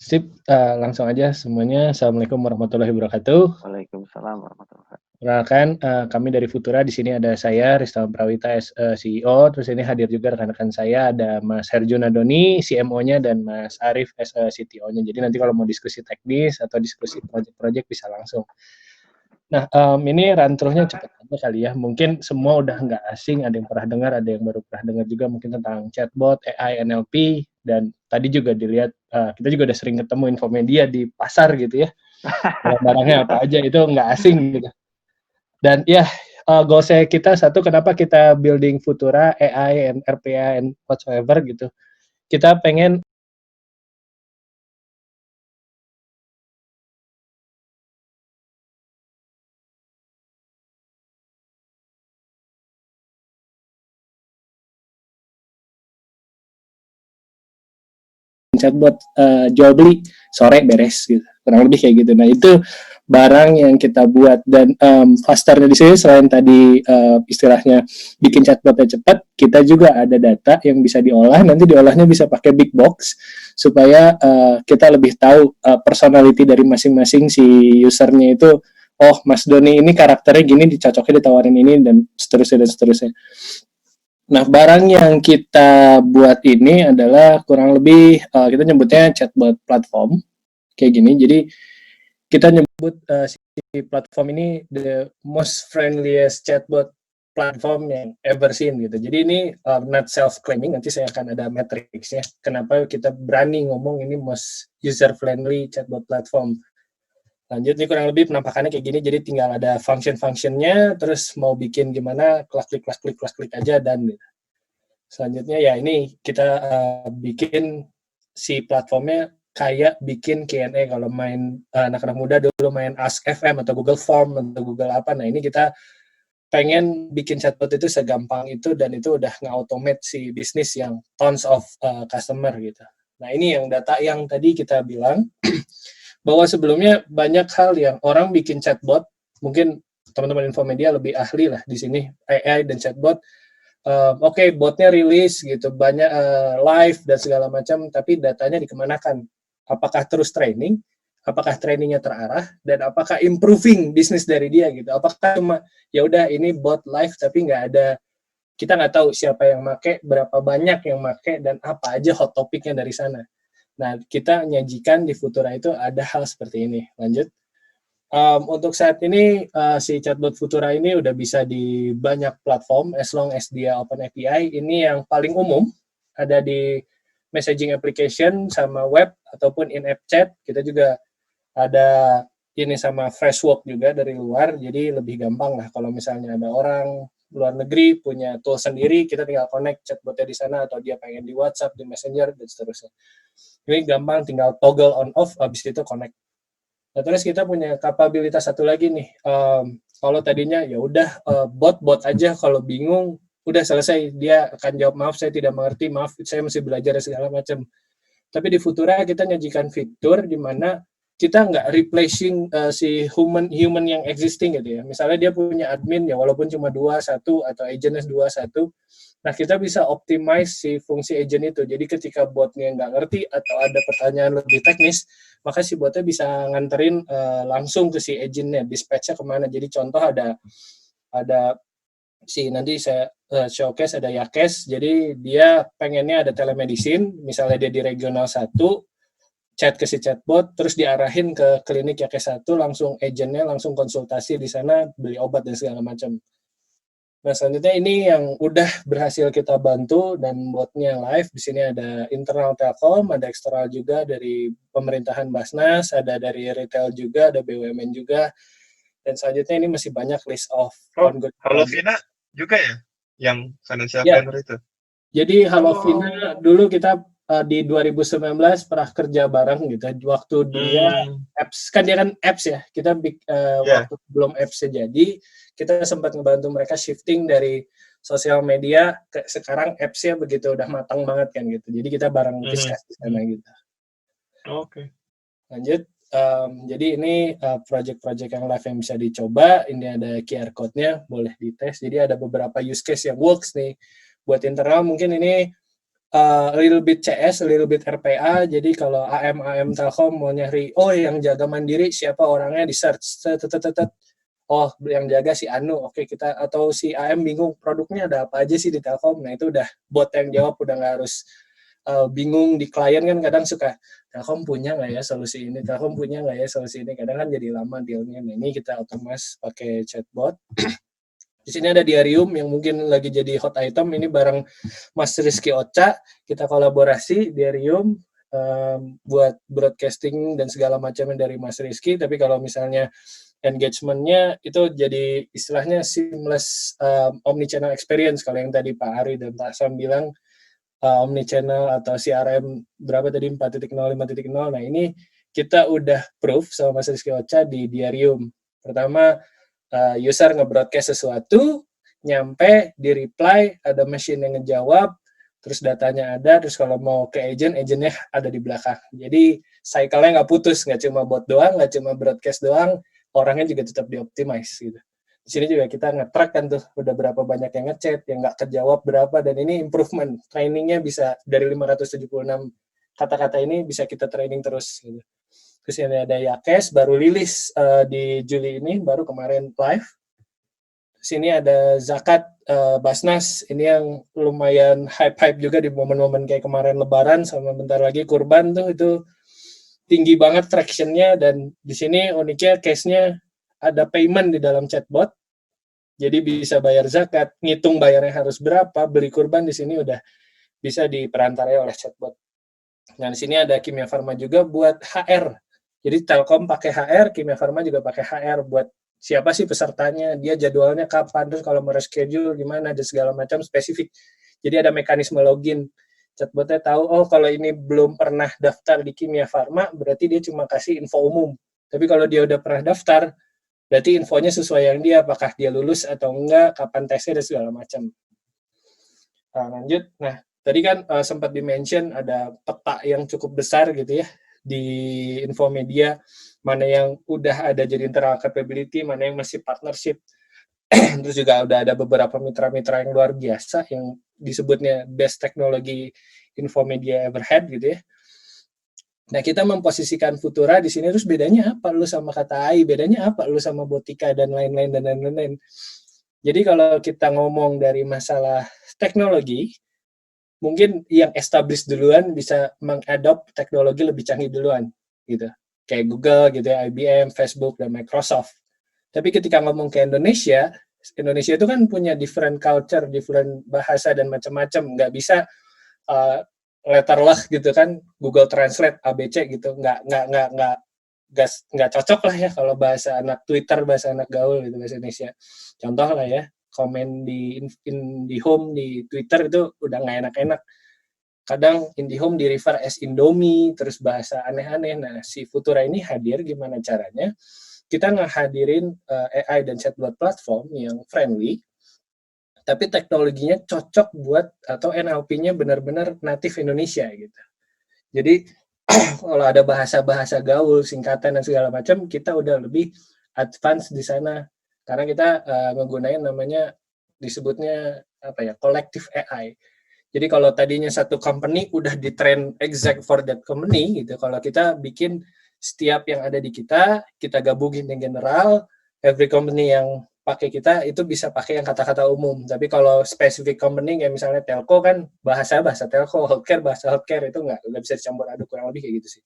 Sip, langsung aja semuanya. Assalamualaikum warahmatullahi wabarakatuh. Waalaikumsalam warahmatullahi wabarakatuh. Perkenalkan, kami dari Futura. Di sini ada saya, Riztawan Prawita, CEO. Terus ini hadir juga rekan-rekan saya, ada Mas Herjuna Doni, CMO-nya, dan Mas Arif, CTO-nya. Jadi nanti kalau mau diskusi teknis atau diskusi project-project bisa langsung. Nah, ini rantrohnya cepat aja kali ya. Mungkin semua udah nggak asing, ada yang pernah dengar, ada yang baru pernah dengar juga mungkin tentang chatbot, AI, NLP, dan tadi juga dilihat, kita juga udah sering ketemu Infomedia di pasar gitu ya. Barang-barangnya apa aja itu nggak asing gitu. Dan ya, goalsnya kita satu, kenapa kita building Futura, AI, and RPA, and whatsoever gitu. Kita pengen chatbot jual beli sore beres gitu, kurang lebih kayak gitu. Nah itu barang yang kita buat, dan fasternya di sini selain tadi istilahnya bikin chatbotnya cepat, kita juga ada data yang bisa diolah. Nanti diolahnya bisa pakai big box supaya kita lebih tahu personality dari masing-masing si usernya itu. Oh, Mas Doni ini karakternya gini, dicocoknya ditawarin ini, dan seterusnya dan seterusnya. Nah, barang yang kita buat ini adalah kurang lebih kita nyebutnya chatbot platform kayak gini. Jadi kita nyebut si platform ini the most friendliest chatbot platform yang ever seen gitu. Jadi ini not self claiming, nanti saya akan ada matrixnya. Kenapa kita berani ngomong ini most user friendly chatbot platform. Lanjut, ini kurang lebih penampakannya kayak gini. Jadi tinggal ada function-functionnya, terus mau bikin gimana, klik aja, dan gitu. Selanjutnya ya ini kita bikin si platformnya kayak bikin Q&A. Kalau main anak-anak muda dulu main Ask FM atau Google Form atau Google apa, nah ini kita pengen bikin chatbot itu segampang itu, dan itu udah nge-automate si bisnis yang tons of customer gitu. Nah ini yang data yang tadi kita bilang bahwa sebelumnya banyak hal yang orang bikin chatbot, mungkin teman-teman Infomedia lebih ahli lah di sini AI dan chatbot. Oke, botnya rilis gitu, banyak live dan segala macam, tapi datanya dikemanakan? Apakah terus training? Apakah trainingnya terarah? Dan apakah improving bisnis dari dia gitu? Apakah cuma ya udah ini bot live tapi nggak ada, kita nggak tahu siapa yang make, berapa banyak yang make, dan apa aja hot topiknya dari sana. Nah, kita nyajikan di Futura itu ada hal seperti ini. Lanjut. Untuk saat ini si chatbot Futura ini udah bisa di banyak platform as long as dia open API. Ini yang paling umum ada di messaging application sama web ataupun in-app chat. Kita juga ada ini sama Freshwork juga dari luar, jadi lebih gampang lah kalau misalnya ada orang luar negeri punya tool sendiri, kita tinggal connect chatbotnya di sana, atau dia pengen di WhatsApp, di Messenger, dan seterusnya. Ini gampang, tinggal toggle on off, habis itu connect. Nah, terus kita punya kapabilitas satu lagi nih. Kalau tadinya ya udah bot aja, kalau bingung udah selesai, dia akan jawab maaf saya tidak mengerti, maaf saya masih belajar segala macam. Tapi di Futura kita nyajikan fitur di mana kita nggak replacing si human yang existing gitu ya. Misalnya dia punya admin ya, walaupun cuma 2-1 atau agentnya 2-1, nah kita bisa optimize si fungsi agent itu. Jadi ketika botnya nggak ngerti atau ada pertanyaan lebih teknis, maka si botnya bisa nganterin langsung ke si agentnya, dispatchnya kemana. Jadi contoh ada si nanti saya showcase, ada Yakes, jadi dia pengennya ada telemedicine, misalnya dia di regional 1, chat ke si chatbot, terus diarahin ke klinik Yakes 1, langsung agentnya langsung konsultasi di sana, beli obat dan segala macam. Nah, selanjutnya ini yang udah berhasil kita bantu dan botnya live. Di sini ada internal Telkom, ada eksternal juga dari pemerintahan Basnas, ada dari retail juga, ada BUMN juga. Dan selanjutnya ini masih banyak list of ongoing. Halo Vina juga ya yang financial planner itu? Jadi Halo Vina dulu kita di 2019 pernah kerja bareng gitu. Waktu dia apps, kan dia kan apps ya. Kita waktu belum apps jadi, kita sempat ngebantu mereka shifting dari sosial media ke sekarang apps-nya begitu udah matang banget kan gitu. Jadi kita bareng diskusi sana gitu. Oke. Lanjut. Jadi ini project-project yang live yang bisa dicoba. Ini ada QR code-nya, boleh dites. Jadi ada beberapa use case yang works nih. Buat internal mungkin ini a little bit CS, a little bit RPA. Jadi kalau AM Telkom mau nyari, oh yang jaga Mandiri siapa orangnya, di search. Oh yang jaga si Anu, oke kita, atau si AM bingung produknya ada apa aja sih di Telkom. Nah itu udah bot yang jawab, udah nggak harus bingung. Di klien kan kadang suka, Telkom punya nggak ya solusi ini, Telkom punya nggak ya solusi ini, kadang kan jadi lama dealnya. Nah ini kita otomatis pakai chatbot. Di sini ada Diarium yang mungkin lagi jadi hot item, ini bareng Mas Rizky Ocha, kita kolaborasi Diarium buat broadcasting dan segala macamnya dari Mas Rizky. Tapi kalau misalnya engagement-nya itu jadi istilahnya seamless omnichannel experience. Kalau yang tadi Pak Ari dan Pak Sam bilang omnichannel atau CRM berapa tadi, 4.0, 5.0. Nah ini kita udah proof sama Mas Rizky Ocha di Diarium. Pertama, user nge-broadcast sesuatu, nyampe, di-reply, ada machine yang ngejawab, terus datanya ada, terus kalau mau ke agent-nya ada di belakang. Jadi cycle-nya nggak putus, nggak cuma bot doang, nggak cuma broadcast doang, orangnya juga tetap di-optimize gitu. Di sini juga kita nge-track kan tuh, udah berapa banyak yang ngechat, yang nggak kejawab berapa, dan ini improvement. Trainingnya bisa dari 576 kata-kata ini bisa kita training terus gitu. Terus ini ada Yakes, baru rilis di Juli ini, baru kemarin live. Terus ini ada Zakat Basnas, ini yang lumayan hype-hype juga di momen-momen kayak kemarin Lebaran sama bentar lagi Kurban tuh, itu tinggi banget traction-nya. Dan di sini uniknya case-nya ada payment di dalam chatbot, jadi bisa bayar zakat, ngitung bayarnya harus berapa, beli kurban di sini udah bisa diperantarai oleh chatbot. Nah di sini ada Kimia Farma juga buat HR. Jadi Telkom pakai HR, Kimia Farma juga pakai HR buat siapa sih pesertanya, dia jadwalnya kapan, terus kalau mau reschedule gimana, dan segala macam spesifik. Jadi ada mekanisme login. Chatbotnya tahu, oh kalau ini belum pernah daftar di Kimia Farma, berarti dia cuma kasih info umum. Tapi kalau dia udah pernah daftar, berarti infonya sesuai yang dia, apakah dia lulus atau enggak, kapan tesnya, dan segala macam. Nah, lanjut. Nah, tadi kan sempat di-mention ada peta yang cukup besar gitu ya, di Infomedia, mana yang udah ada jadi internal capability, mana yang masih partnership. Terus juga udah ada beberapa mitra-mitra yang luar biasa, yang disebutnya best technology Infomedia ever had gitu ya. Nah, kita memposisikan Futura di sini, terus bedanya apa lu sama Kata AI, bedanya apa lu sama Botika, dan lain-lain. Jadi kalau kita ngomong dari masalah teknologi, mungkin yang established duluan bisa mengadopt teknologi lebih canggih duluan, gitu. Kayak Google gitu ya, IBM, Facebook, dan Microsoft. Tapi ketika ngomong ke Indonesia itu kan punya different culture, different bahasa, dan macam-macam. Nggak bisa letterless gitu kan, Google Translate ABC gitu, nggak cocok lah ya kalau bahasa anak Twitter, bahasa anak gaul gitu, bahasa Indonesia. Contoh lah ya, komen di IndiHome di Twitter itu udah nggak enak-enak. Kadang IndiHome di refer as Indomie, terus bahasa aneh-aneh. Nah, si Futura ini hadir gimana caranya? Kita ngehadirin AI dan chatbot platform yang friendly, tapi teknologinya cocok buat, atau NLP-nya benar-benar native Indonesia gitu. Jadi kalau ada bahasa-bahasa gaul, singkatan, dan segala macam, kita udah lebih advance di sana. Karena kita menggunakan namanya, disebutnya apa ya, collective AI. Jadi kalau tadinya satu company udah di-train exact for that company gitu, kalau kita bikin setiap yang ada di kita gabungin yang general, every company yang pakai kita itu bisa pakai yang kata-kata umum. Tapi kalau specific company kayak misalnya telco kan bahasa telco, healthcare bahasa healthcare, itu nggak bisa dicampur aduk, kurang lebih kayak gitu sih.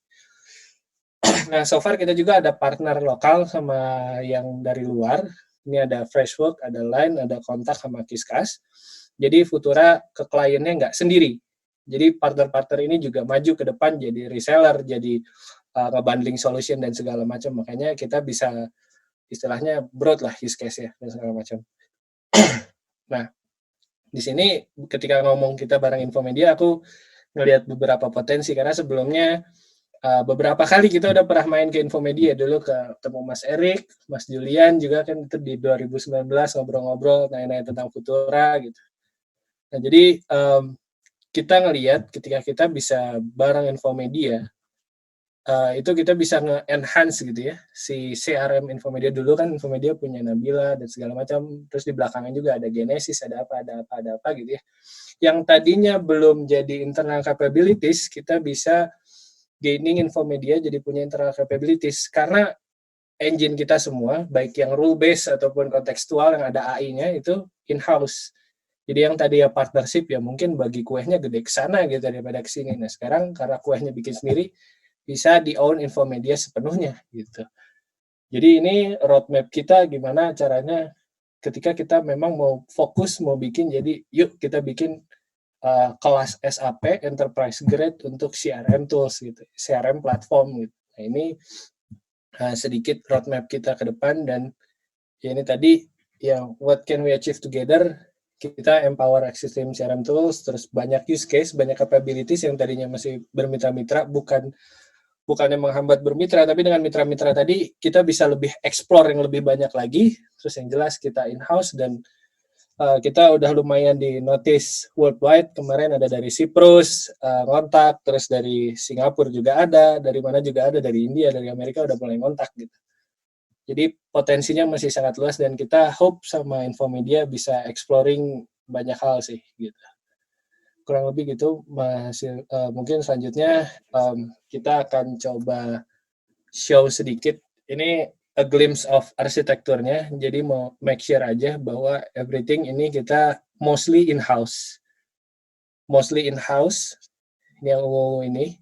Nah, so far kita juga ada partner lokal sama yang dari luar. Ini ada Freshwork, ada Line, ada Kontak, sama Kiskas. Jadi Futura ke kliennya nggak sendiri. Jadi partner-partner ini juga maju ke depan jadi reseller, jadi ngebundling solution dan segala macam. Makanya kita bisa istilahnya broad lah use case ya dan segala macam. Nah, di sini ketika ngomong kita bareng Infomedia, aku ngelihat beberapa potensi, karena sebelumnya beberapa kali kita udah pernah main ke Infomedia, dulu ketemu Mas Erik, Mas Julian juga kan, itu di 2019 ngobrol-ngobrol nanya-nanya tentang Futura gitu. Nah, jadi kita ngelihat ketika kita bisa bareng Infomedia, itu kita bisa nge-enhance gitu ya si CRM Infomedia. Dulu kan Infomedia punya Nabila dan segala macam, terus di belakangnya juga ada Genesis, ada apa gitu ya, yang tadinya belum jadi internal capabilities, kita bisa gaining Infomedia jadi punya internal capabilities karena engine kita semua, baik yang rule based ataupun kontekstual yang ada AI-nya itu in-house. Jadi yang tadi ya partnership ya mungkin bagi kuehnya gede ke sana gitu daripada ke sini. Nah, sekarang karena kuehnya bikin sendiri, bisa di-own Infomedia sepenuhnya gitu. Jadi ini roadmap kita gimana caranya ketika kita memang mau fokus, mau bikin, jadi yuk kita bikin kelas SAP, enterprise grade untuk CRM tools gitu, CRM platform gitu. Nah ini sedikit roadmap kita ke depan, dan ya ini tadi yang what can we achieve together, kita empower existing CRM tools, terus banyak use case, banyak capabilities yang tadinya masih bermitra-mitra, bukannya menghambat bermitra, tapi dengan mitra-mitra tadi kita bisa lebih explore yang lebih banyak lagi. Terus yang jelas kita in-house, dan kita udah lumayan di notice worldwide. Kemarin ada dari Cyprus ngontak, terus dari Singapura juga ada, dari mana juga ada, dari India, dari Amerika udah mulai ngontak gitu. Jadi potensinya masih sangat luas, dan kita hope sama Infomedia bisa exploring banyak hal sih gitu. Kurang lebih gitu, mungkin selanjutnya kita akan coba show sedikit. Ini a glimpse of arsitekturnya, jadi mau make sure aja bahwa everything ini kita mostly in-house. Ini yang umum ini,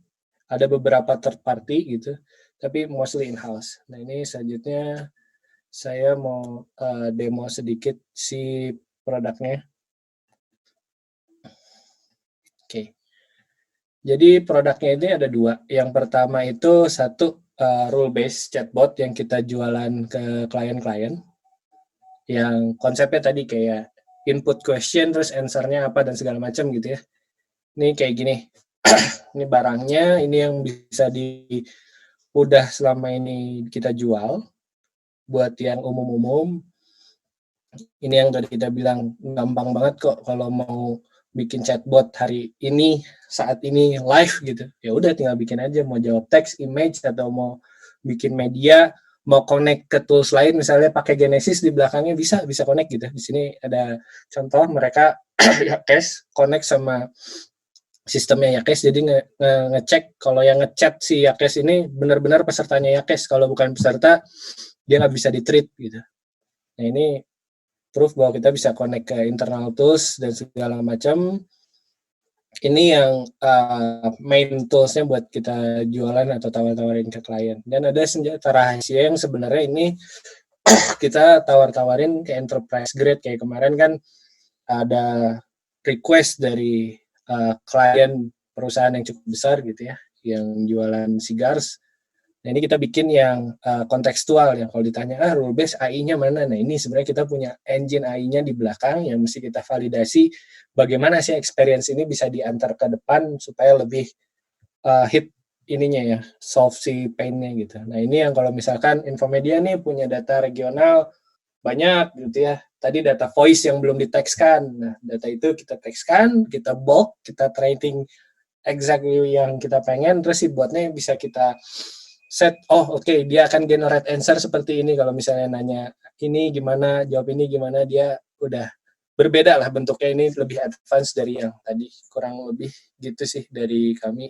ada beberapa third party gitu, tapi mostly in-house. Nah ini selanjutnya saya mau demo sedikit si produknya. Oke. Jadi produknya ini ada dua. Yang pertama itu satu rule based chatbot yang kita jualan ke klien-klien. Yang konsepnya tadi kayak input question terus answer-nya apa dan segala macam gitu ya. Ini kayak gini. Ini barangnya, ini yang bisa udah selama ini kita jual buat yang umum-umum. Ini yang tadi kita bilang gampang banget kok kalau mau bikin chatbot hari ini, saat ini live gitu. Ya udah tinggal bikin aja, mau jawab teks, image, atau mau bikin media, mau connect ke tools lain, misalnya pakai Genesis di belakangnya bisa connect gitu. Di sini ada contoh mereka Yakes connect sama sistemnya Yakes, jadi ngecek kalau yang ngechat si Yakes ini benar-benar pesertanya Yakes, kalau bukan peserta dia nggak bisa di-treat gitu. Nah ini proof bahwa kita bisa connect ke internal tools dan segala macam. Ini yang main toolsnya buat kita jualan atau tawar-tawarin ke klien. Dan ada senjata rahasia yang sebenarnya ini kita tawar-tawarin ke enterprise grade. Kayak kemarin kan ada request dari klien perusahaan yang cukup besar gitu ya, yang jualan cigars. Nah ini kita bikin yang kontekstual, yang kalau ditanya rule based AI-nya mana, nah ini sebenarnya kita punya engine AI-nya di belakang yang mesti kita validasi bagaimana sih experience ini bisa diantar ke depan supaya lebih hit ininya ya, solve si pain-nya gitu. Nah ini yang kalau misalkan Infomedia nih punya data regional banyak gitu ya, tadi data voice yang belum ditekskan, nah data itu kita tekskan, kita bulk, kita training exactly yang kita pengen, terus si botnya bisa kita set, oke, dia akan generate answer seperti ini. Kalau misalnya nanya ini gimana, jawab ini gimana, dia udah berbeda lah bentuknya, ini lebih advance dari yang tadi. Kurang lebih gitu sih dari kami.